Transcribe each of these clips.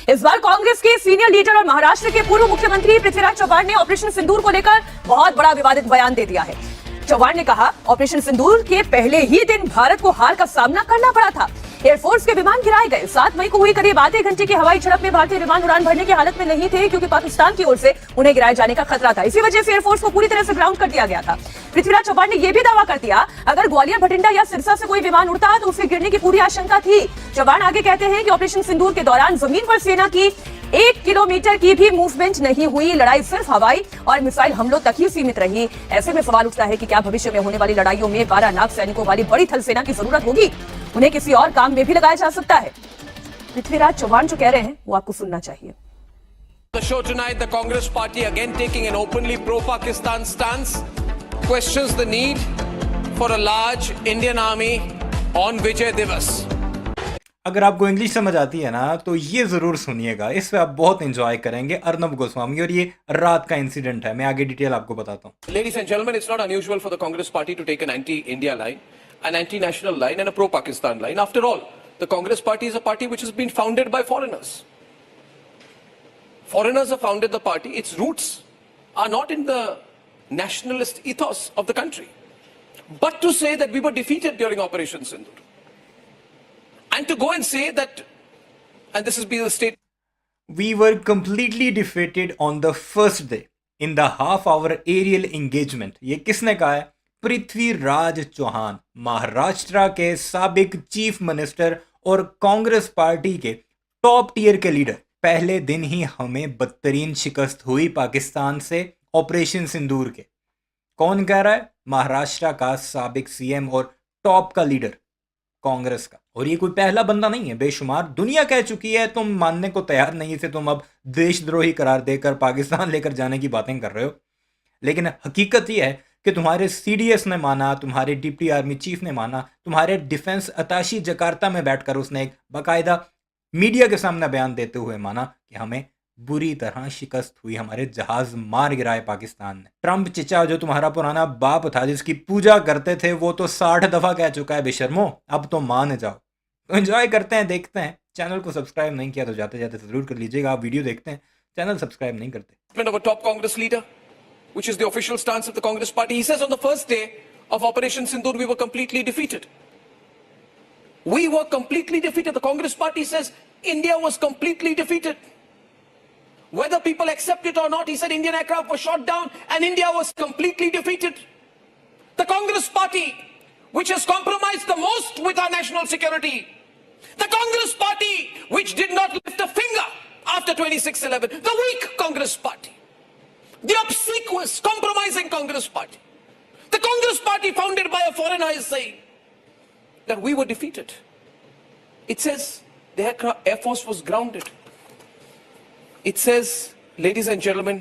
इस बार कांग्रेस के senior leader और महाराष्ट्र के पूर्व मुख्यमंत्री पृथ्वीराज चव्हाण ने ऑपरेशन सिंदूर को लेकर बहुत बड़ा विवादित बयान दे दिया है। चव्हाण ने कहा, ऑपरेशन सिंदूर के पहले ही दिन भारत को हार का सामना करना पड़ा था। एयरफोर्स के विमान गिराए गए। 7 मई को हुई करीब आधे घंटे की हवाई झड़प में भारतीय विमान उड़ान भरने की हालत में नहीं थे, क्योंकि पाकिस्तान की ओर से उन्हें गिराए जाने का खतरा था। इसी वजह से एयरफोर्स को पूरी तरह से ग्राउंड कर दिया गया था। पृथ्वीराज चव्हाण ने यह भी दावा कर दिया, अगर ग्वालियर, भटिंडा या सिरसा से कोई विमान उड़ता तो उसके गिरने की पूरी आशंका थी। चव्हाण आगे कहते हैं कि ऑपरेशन सिंदूर के दौरान जमीन पर सेना की 1 किलोमीटर की भी मूवमेंट नहीं हुई। लड़ाई सिर्फ हवाई और मिसाइल हमलों तक ही सीमित रही। ऐसे में सवाल उठता है कि क्या भविष्य में होने वाली लड़ाइयों में 12 लाख सैनिकों वाली बड़ी थल सेना की जरूरत होगी? उन्हें किसी और काम में भी लगाया जा सकता है। पृथ्वीराज चव्हाण जो कह रहे हैं वो आपको सुनना चाहिए। The show tonight, the Congress party again taking an openly pro-Pakistan stance, questions the need for a large Indian army on Vijay Diwas. अगर आपको इंग्लिश समझ आती है ना तो ये जरूर सुनिएगा, इस पे आप बहुत एंजॉय करेंगे। अर्नब गोस्वामी, और ये रात का इंसिडेंट है, मैं आगे डिटेल आपको बताता हूँ। Ladies and gentlemen, it's not unusual for the Congress party to take an anti-India line, an anti-national line and a pro-Pakistan line. After all, the Congress party is a party which has been founded by foreigners. Foreigners have founded the party. Its roots are not in the nationalist ethos of the country. But to say that we were defeated during Operation Sindoor, and to go and say that, and this has been the state, We were completely defeated on the first day in the half-hour aerial engagement. ये किसने कहा है? पृथ्वीराज चौहान, महाराष्ट्र के साबिक chief minister और Congress party के top tier के leader. पहले दिन ही हमें बदतरीन शिकस्त हुई पाकिस्तान से ऑपरेशन सिंदूर के। कौन कह रहा है? महाराष्ट्र का साबिक सीएम और टॉप का लीडर कांग्रेस का। और ये कोई पहला बंदा नहीं है, बेशुमार दुनिया कह चुकी है। तुम मानने को तैयार नहीं थे, तुम अब देशद्रोही करार देकर पाकिस्तान लेकर जाने की बातें कर रहे हो। लेकिन हकीकत ये है कि तुम्हारे सीडीएस ने माना, तुम्हारे डिप्टी आर्मी चीफ ने माना, तुम्हारे डिफेंस अताशी जकार्ता में बैठकर उसने एक बाकायदा मीडिया के सामने बयान देते हुए माना कि हमें बुरी तरह शिकस्त हुई, हमारे जहाज मार गिराए पाकिस्तान ने। ट्रंप चिचा, जो तुम्हारा पुराना बाप था, जिसकी पूजा करते थे, वो तो 60 दफा कह चुका है बेशर्मो, अब तो मान जाओ। तो एंजॉय करते हैं, देखते हैं। चैनल को सब्सक्राइब नहीं किया तो जाते जाते जरूर कर लीजिएगा। आप वीडियो देखते हैं, चैनल सब्सक्राइब नहीं करते। of a top Congress leader, which is the official stance of the Congress party. He says on the first day of Operation Sindoor, we were completely defeated. We were completely defeated. The Congress party says India was completely defeated. Whether people accept it or not, he said Indian aircraft was shot down and India was completely defeated. The Congress party, which has compromised the most with our national security. The Congress party, which did not lift a finger after 26/11. The weak Congress party. The obsequious, compromising Congress party. The Congress party founded by a foreigner is saying that we were defeated. It says the Air Force was grounded. It says, ladies and gentlemen,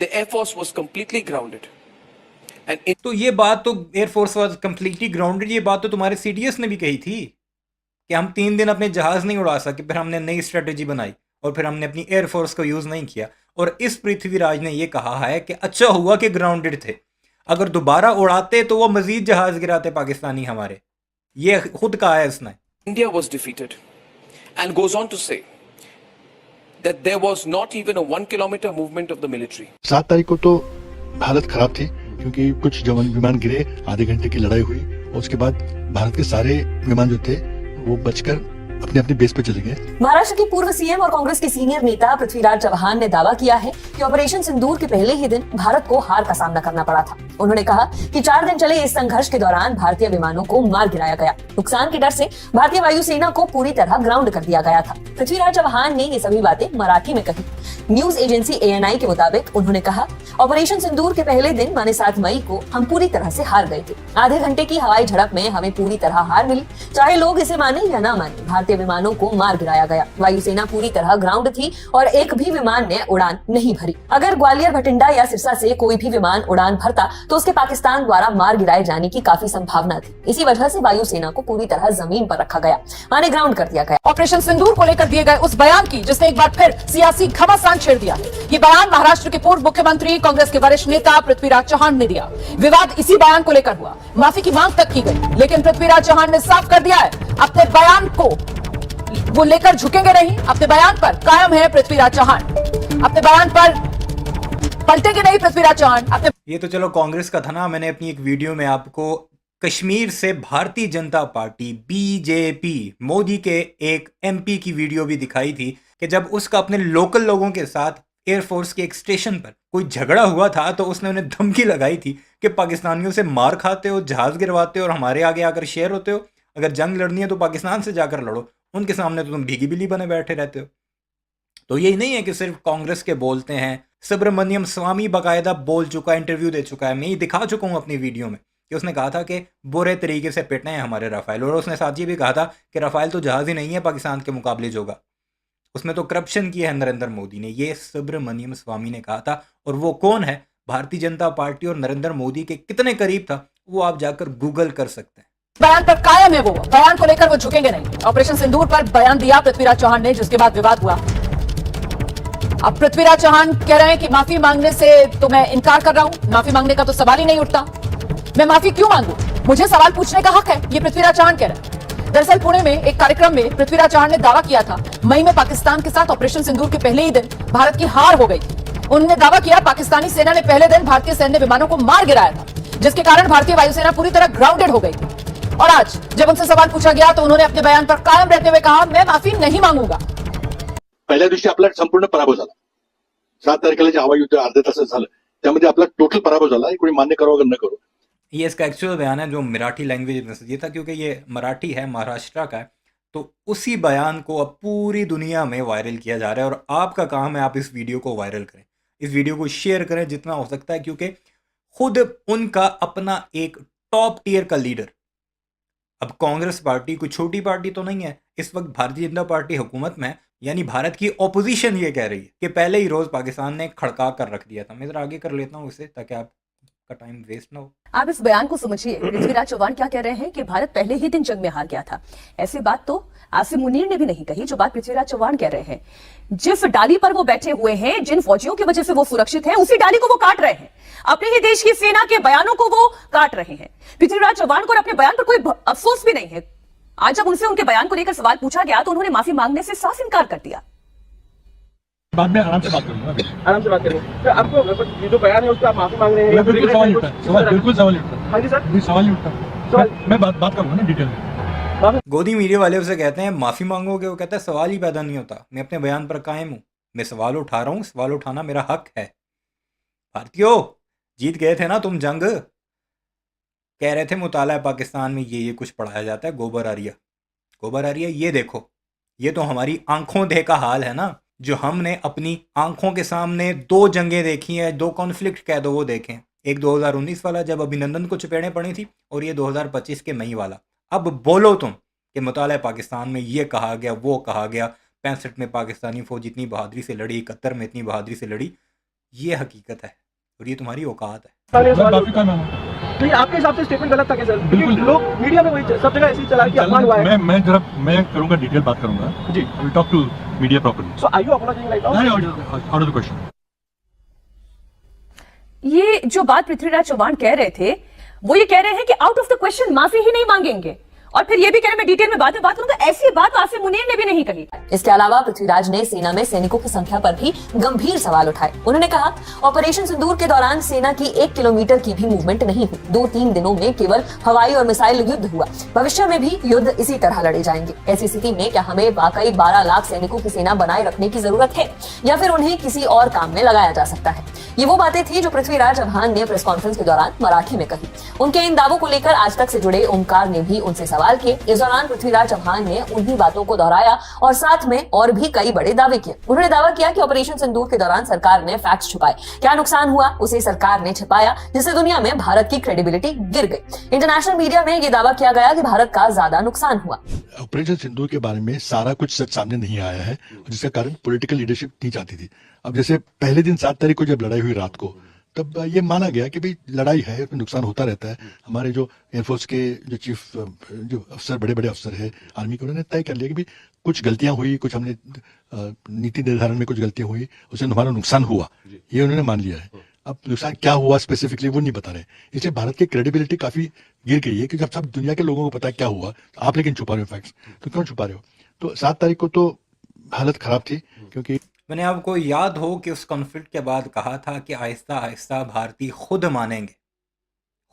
the Air Force was completely grounded. And तो ये बात तो air force was completely grounded, ये बात तो तुम्हारे CDS ने भी कही थी कि हम 3 दिन अपने जहाज नहीं उड़ा सके, फिर हमने नई स्ट्रेटेजी बनाई और फिर हमने अपनी एयरफोर्स को यूज नहीं किया। और इस पृथ्वीराज ने ये कहा है कि अच्छा हुआ कि ग्राउंडेड थे, अगर दोबारा उड़ाते तो वो मजीद जहाज गिराते पाकिस्तानी हमारे। ये खुद कहा है इसने। India was defeated and goes on to say that there was not even a 1 kilometer movement of the military. 7 तारीख को तो हालत खराब थी, क्योंकि कुछ जवान विमान गिरे, आधे घंटे की लड़ाई हुई और उसके बाद भारत के सारे विमान जो थे वो बचकर अपने अपने बेस पे चले गए। महाराष्ट्र के पूर्व सीएम और कांग्रेस के सीनियर नेता पृथ्वीराज चव्हाण ने दावा किया है कि ऑपरेशन सिंदूर के पहले ही दिन भारत को हार का सामना करना पड़ा था। उन्होंने कहा कि 4 दिन चले इस संघर्ष के दौरान भारतीय विमानों को मार गिराया गया। नुकसान के डर से भारतीय वायुसेना को पूरी तरह ग्राउंड कर दिया गया था। पृथ्वीराज चव्हाण ने ये सभी बातें मराठी में कही। न्यूज एजेंसी ANI के मुताबिक उन्होंने कहा, ऑपरेशन सिंदूर के पहले दिन माने 7 मई को हम पूरी तरह से हार गए थे। आधे घंटे की हवाई झड़प में हमें पूरी तरह हार मिली। चाहे लोग इसे माने या ना माने, भारतीय विमानों को मार गिराया गया। वायुसेना पूरी तरह ग्राउंड थी और एक भी विमान ने उड़ान नहीं भरी। अगर ग्वालियर, भटिंडा या सिरसा से कोई भी विमान उड़ान भरता तो उसके पाकिस्तान द्वारा मार गिराए जाने की काफी संभावना थी। इसी वजह से वायुसेना को पूरी तरह जमीन पर रखा गया, माने ग्राउंड कर दिया गया। ऑपरेशन सिंदूर को लेकर दिए गए उस बयान की जिसने एक बार फिर सियासी घमासान छेड़ दिया। ये बयान महाराष्ट्र के पूर्व मुख्यमंत्री, कांग्रेस के वरिष्ठ नेता पृथ्वीराज चव्हाण ने दिया। विवाद इसी बयान को लेकर हुआ, माफी की मांग तक की गई, लेकिन पृथ्वीराज चव्हाण ने साफ कर दिया है अपने बयान को वो लेकर झुकेंगे नहीं। अपने बयान पर कायम है पृथ्वीराज चौहान। अपने बयान पर पलटेंगे नहीं पृथ्वीराज चौहान। अपने ये तो चलो कांग्रेस का था ना। मैंने अपनी एक वीडियो में आपको कश्मीर से भारतीय जनता पार्टी बीजेपी मोदी के एक एमपी की वीडियो भी दिखाई थी कि जब उसका अपने लोकल लोगों के साथ एयरफोर्स के एक स्टेशन पर कोई झगड़ा हुआ था तो उसने उन्हें धमकी लगाई थी कि पाकिस्तानियों से मार खाते हो, जहाज गिरवाते हो और हमारे आगे आकर शेयर होते हो। अगर जंग लड़नी है तो पाकिस्तान से जाकर लड़ो, उनके सामने तो तुम भीगी बिल्ली बने बैठे रहते हो। तो यही नहीं है कि सिर्फ कांग्रेस के बोलते हैं। सुब्रमण्यम स्वामी बाकायदा बोल चुका है, इंटरव्यू दे चुका है। मैं ये दिखा चुका हूँ अपनी वीडियो में कि उसने कहा था कि बुरे तरीके से पिटने हैं हमारे राफेल। और उसने साथ ये भी कहा था कि राफेल तो जहाज ही नहीं है पाकिस्तान के मुकाबले जोगा, उसमें तो करप्शन किया है नरेंद्र मोदी ने। ये सुब्रमण्यम स्वामी ने कहा था। और वो कौन है, भारतीय जनता पार्टी और नरेंद्र मोदी के कितने करीब था, वो आप जाकर गूगल कर सकते हैं। बयान पर कायम है वो, बयान को लेकर वो झुकेंगे नहीं। ऑपरेशन सिंदूर पर बयान दिया पृथ्वीराज चौहान ने, जिसके बाद विवाद हुआ। अब पृथ्वीराज चौहान कह रहे हैं कि माफी मांगने से तो मैं इनकार कर रहा हूं, माफी मांगने का तो सवाल ही नहीं उठता। मैं माफी क्यों मांगू, मुझे सवाल पूछने का हक है, ये पृथ्वीराज चौहान कह रहे हैं। दरअसल पुणे में एक कार्यक्रम में पृथ्वीराज चौहान ने दावा किया था मई में पाकिस्तान के साथ ऑपरेशन सिंदूर के पहले ही दिन भारत की हार हो गई थी। उन्होंने दावा किया पाकिस्तानी सेना ने पहले दिन भारतीय सैन्य विमानों को मार गिराया था, जिसके कारण भारतीय वायुसेना पूरी तरह ग्राउंडेड हो गई थी। और आज जब उनसे सवाल पूछा गया तो उन्होंने अपने बयान पर कायम रहते हुए कहा, मैं माफी नहीं मांगूंगा। पहिल्या दिवशी आपला संपूर्ण पराभव झाला. 7 तारखेला जे हवाई युद्ध अर्ध्या तासात झालं त्यामध्ये आपला टोटल पराभव झाला. कोणी मान्य करो अगर न करो. ये इसका एक्चुअल बयान है जो मराठी लैंग्वेज में ये था, क्योंकि ये मराठी है, महाराष्ट्र का है। तो उसी बयान को अब पूरी दुनिया में वायरल किया जा रहा है और आपका काम है आप इस वीडियो को वायरल करें, इस वीडियो को शेयर करें जितना हो सकता है, क्योंकि खुद उनका अपना एक टॉप टियर का लीडर, अब कांग्रेस पार्टी कोई छोटी पार्टी तो नहीं है, इस वक्त भारतीय जनता पार्टी हुकूमत में है, यानी भारत की ऑपोजिशन ये कह रही है कि पहले ही रोज पाकिस्तान ने खड़का कर रख दिया था। मैं जरा आगे कर लेता हूँ इसे ताकि आपका टाइम वेस्ट ना हो। आप इस बयान को समझिए। पृथ्वीराज चौहान क्या कह रहे हैं कि भारत पहले ही दिन जंग में हार गया था। ऐसी बात तो आसिम मुनीर ने भी नहीं कही जो बात पृथ्वीराज चौहान कह रहे हैं। जिस डाली पर वो बैठे हुए हैं, जिन फौजियों की वजह से वो सुरक्षित हैं, उसी डाली को वो काट रहे हैं। अपने ही देश की सेना के बयानों को वो काट रहे हैं। पृथ्वीराज चौहान को अपने बयान पर कोई अफसोस भी नहीं है। आज जब उनसे उनके बयान को लेकर सवाल पूछा गया तो उन्होंने माफी मांगने से साफ इनकार कर दिया। बाद में आराम से बात करूंगा, आराम से बात करेंगे। तो आपको ये जो बयान है उसका आप माफी मांग रहे हैं? बिल्कुल सवाल नहीं उठता, सवाल बिल्कुल सवाल नहीं उठता। हाँ जी सर, कोई सवाल नहीं उठता। मैं बात करूंगा ना डिटेल में। गोदी मीडिया वाले उसे कहते हैं माफी मांगोगे, वो कहता है सवाल ही पैदा नहीं होता, मैं अपने बयान पर कायम हूं, मैं सवाल उठा रहा हूं, सवाल उठाना मेरा हक है। भारतीयों जीत गए थे ना तुम जंग, कह रहे थे मुताला पाकिस्तान में ये कुछ पढ़ाया जाता है, गोबर आ रही है। ये देखो, ये तो हमारी आंखों देखा हाल है ना, जो हमने अपनी आंखों के सामने 2 जंगें देखी हैं, 2 कॉन्फ्लिक्ट कह दो वो देखें। एक 2019 वाला जब अभिनंदन को चपेड़े पड़ी थी, और ये 2025 के मई वाला। अब बोलो तुम कि मुताला पाकिस्तान में ये कहा गया, वो कहा गया, 65 में पाकिस्तानी फौज इतनी बहादुरी से लड़ी, 71 में इतनी बहादुरी से लड़ी। ये हकीकत है और ये तुम्हारी औकात है। काफी काम है। तो ये आपके हिसाब से स्टेटमेंट गलत था क्या सर? बिल्कुल। लोग मीडिया में वही सब जगह ऐसे ही चला कि अपमान हुआ है। मैं करूंगा, डिटेल बात करूंगा जी। Will talk to media properly. So are you apologising right now? Out of the question. ये जो बात पृथ्वीराज चौहान कह रहे थे, वो ये कह रहे हैं कि आउट ऑफ द क्वेश्चन माफी ही नहीं मांगेंगे, और फिर ये भी कह रहे हैं मैं डिटेल में बाद में बात करूंगा। ऐसी बात आसिम मुनीर ने भी नहीं कही। इसके अलावा पृथ्वीराज ने सेना में सैनिकों की संख्या पर भी गंभीर सवाल उठाए। उन्होंने कहा ऑपरेशन सिंदूर के दौरान सेना की 1 किलोमीटर की भी मूवमेंट नहीं हुई। 2-3 दिनों में केवल हवाई और मिसाइल युद्ध हुआ। भविष्य में भी युद्ध इसी तरह लड़े जाएंगे। ऐसी स्थिति में क्या हमें वाकई 12 लाख सैनिकों की सेना बनाए रखने की जरूरत है, या फिर उन्हें किसी और काम में लगाया जा सकता है? ये वो बातें थी जो पृथ्वीराज चौहान ने प्रेस कॉन्फ्रेंस के दौरान मराठी में कही। उनके इन दावों को लेकर आज तक से जुड़े ओमकार ने भी उनसे सवाल किए। इस दौरान पृथ्वीराज चौहान ने उन्हीं बातों को दोहराया और साथ में और भी कई बड़े दावे किए। उन्होंने दावा किया कि ऑपरेशन सिंदूर के दौरान सरकार ने फैक्ट्स छुपाए। क्या नुकसान हुआ उसे सरकार ने छिपाया, जिससे दुनिया में भारत की क्रेडिबिलिटी गिर गई। इंटरनेशनल मीडिया में ये दावा किया गया कि भारत का ज्यादा नुकसान हुआ। ऑपरेशन सिंदूर के बारे में सारा कुछ सच सामने नहीं आया है, जिसका कारण पॉलिटिकल लीडरशिप नहीं चाहती थी। अब जैसे पहले दिन 7 तारीख को जब लड़ाई हुई रात को, तब ये माना गया कि भाई लड़ाई है, उसमें नुकसान होता रहता है। हमारे जो एयरफोर्स के जो चीफ जो अफसर, बड़े बड़े अफसर है आर्मी के, उन्होंने तय कर लिया कि भाई कुछ गलतियां हुई, कुछ हमने नीति निर्धारण में कुछ गलतियां हुई, उससे हमारा नुकसान हुआ, ये उन्होंने मान लिया है। अब नुकसान क्या हुआ स्पेसिफिकली वो नहीं बता रहे, इसलिए भारत की क्रेडिबिलिटी काफी गिर गई है। क्योंकि अब सब दुनिया के लोगों को पता है क्या हुआ, आप लेकिन छुपा रहे हो फैक्ट्स, तो क्यों छुपा रहे हो? तो 7 तारीख को तो हालत खराब थी, क्योंकि मैंने आपको याद हो कि उस कॉन्फ्लिक्ट के बाद कहा था कि आहिस्ता आहिस्ता भारतीय खुद मानेंगे।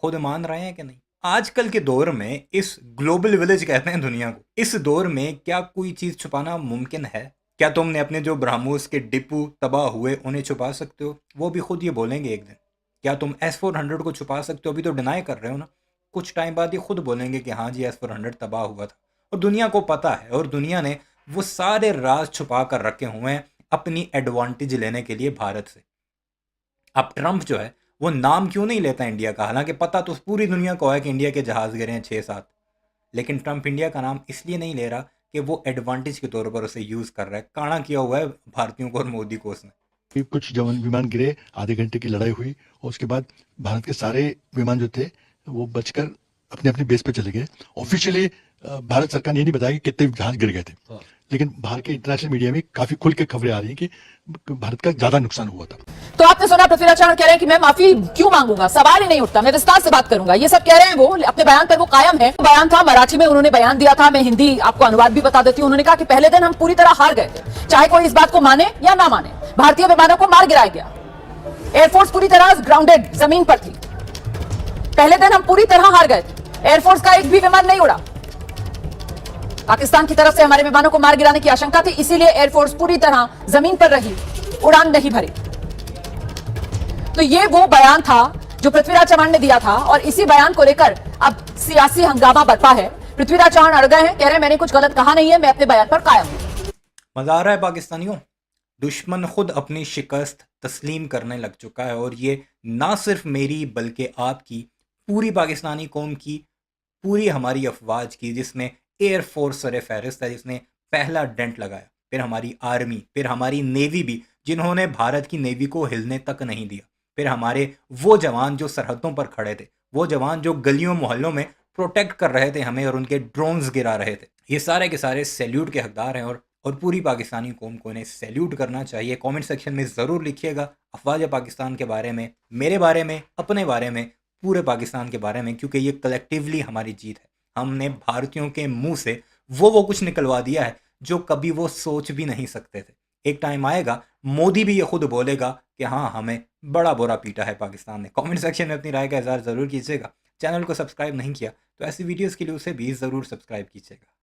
खुद मान रहे हैं कि नहीं? आजकल के दौर में, इस ग्लोबल विलेज कहते हैं दुनिया को, इस दौर में क्या कोई चीज़ छुपाना मुमकिन है? क्या तुमने अपने जो ब्रह्मोस के डिपो तबाह हुए उन्हें छुपा सकते हो? वो भी खुद ये बोलेंगे एक दिन। क्या तुम S-400 को छुपा सकते हो? अभी तो डिनाई कर रहे हो ना। कुछ टाइम बाद ये खुद बोलेंगे कि हाँ जी S-400 तबाह हुआ था, और दुनिया को पता है, और दुनिया ने वो सारे राज छुपा कर रखे हुए हैं अपनी एडवांटेज लेने के लिए भारत से। अब ट्रंप जो है वो नाम क्यों नहीं लेता इंडिया का? हालांकि पता तो पूरी दुनिया को है कि इंडिया के जहाज गिरे हैं 6-7, लेकिन ट्रंप इंडिया का नाम इसलिए नहीं ले रहा कि वो एडवांटेज के तौर पर उसे यूज़ कर रहा है। काना किया हुआ है भारतीयों को और मोदी को उसने। फिर कुछ जवान विमान गिरे, आधे घंटे की लड़ाई हुई, और उसके बाद भारत के सारे विमान जो थे वो बचकर अपने अपने बेस पे चले गए। ऑफिशियली भारत सरकार ने ये नहीं बताया कि कितने जहाज गिर गए थे, लेकिन बाहर के इंटरनेशनल मीडिया में काफी खुल के खबरें आ रही हैं कि भारत का ज्यादा नुकसान हुआ था। तो आपने सुना पृथ्वीराज चौहान कह रहे हैं कि मैं माफी क्यों मांगूंगा, सवाल ही नहीं उठता, मैं विस्तार से बात करूंगा। ये सब कह रहे हैं वो, अपने बयान पर वो कायम है। बयान था मराठी में, उन्होंने बयान दिया था, मैं हिंदी आपको अनुवाद भी बता देती हूँ। उन्होंने कहा कि पहले दिन हम पूरी तरह हार गए थे, चाहे कोई इस बात को माने या ना माने। भारतीय विमानों को मार गिराया गया, एयरफोर्स पूरी तरह ग्राउंडेड जमीन पर थी। पहले दिन हम पूरी तरह हार गए थे, एयरफोर्स का एक भी विमान नहीं उड़ा। पाकिस्तान की तरफ से हमारे विमानों को मार गिराने की आशंका थी, इसीलिए एयरफोर्स पूरी तरह जमीन पर रही, उड़ान नहीं भरी। तो ये वो बयान था जो पृथ्वीराज चौहान ने दिया था, और इसी बयान को लेकर अब सियासी हंगामा बरपा है। पृथ्वीराज चौहान अड़ गए हैं, कह रहे हैं मैंने कुछ गलत कहा नहीं है, मैं अपने बयान पर कायम हूं। मजा आ रहा है पाकिस्तानियों? दुश्मन खुद अपनी शिकस्त तस्लीम करने लग चुका है, और ये ना सिर्फ मेरी बल्कि आपकी, पूरी पाकिस्तानी कौम की, पूरी हमारी अफवाज की, जिसमें एयरफोर्स सर फहरिस्त है, जिसने पहला डेंट लगाया। फिर हमारी आर्मी, फिर हमारी नेवी भी, जिन्होंने भारत की नेवी को हिलने तक नहीं दिया। फिर हमारे वो जवान जो सरहदों पर खड़े थे, वो जवान जो गलियों मोहल्लों में प्रोटेक्ट कर रहे थे हमें और उनके ड्रोन्स गिरा रहे थे। ये सारे के सारे सैल्यूट के हकदार हैं, और पूरी पाकिस्तानी कौम को इन्हें सैल्यूट करना चाहिए। कमेंट सेक्शन में ज़रूर लिखिएगा अफवाज पाकिस्तान के बारे में, मेरे बारे में, अपने बारे में, पूरे पाकिस्तान के बारे में, क्योंकि ये कलेक्टिवली हमारी जीत है। हमने भारतीयों के मुंह से वो कुछ निकलवा दिया है जो कभी वो सोच भी नहीं सकते थे। एक टाइम आएगा मोदी भी ये खुद बोलेगा कि हाँ, हमें बड़ा बुरा पीटा है पाकिस्तान ने। कमेंट सेक्शन में अपनी राय का इज़हार ज़रूर कीजिएगा। चैनल को सब्सक्राइब नहीं किया तो ऐसी वीडियोस के लिए उसे भी ज़रूर सब्सक्राइब कीजिएगा।